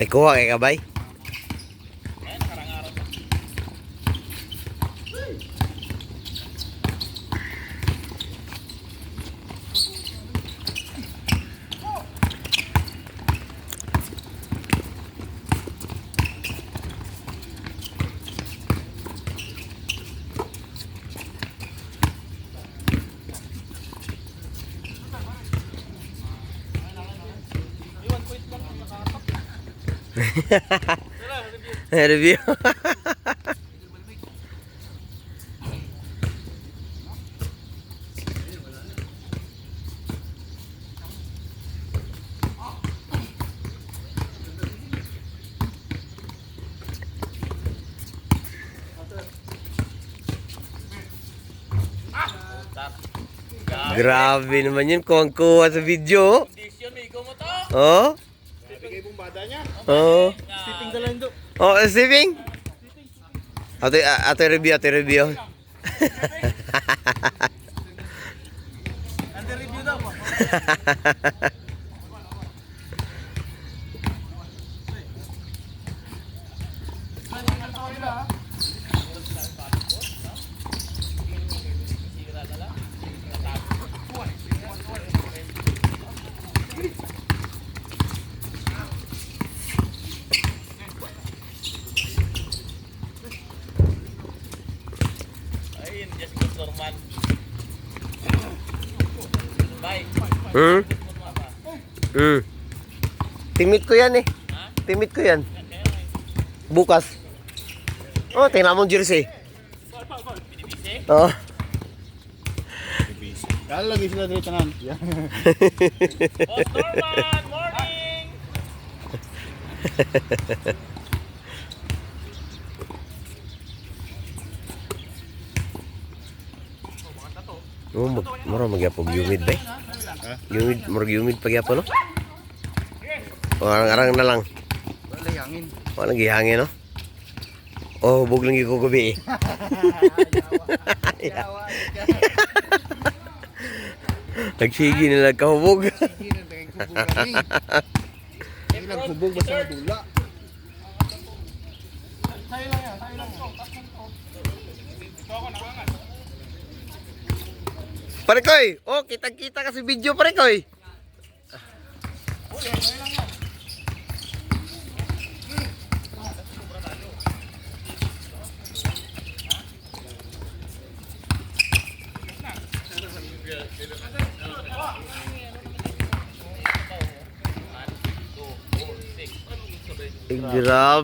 Ay, kuha kay kabay. Review. Grabe naman yun, kuha sa video. Oh. Bigay mong bada niya. Oh. Stepping ka lang do. Oh, Steving. Ate review. Under review daw. Timid ko yan eh. Timid ko yan. Bukas. Oh, tingnan mo jersey. Oh. Kala lagi sila dito tanan. Boss Norman, morning! Oh, mura magyapog humid ba? Humid, humid pagyapo no? Arang-arang na lang. Wala hangin. Walang gihangin no? Oh, bug lang ko gabi eh. Nagsigi na nagkahubog. Naghubog basta na dula. Pare koy, oh kita-kita kasi video pare koy. Grabe.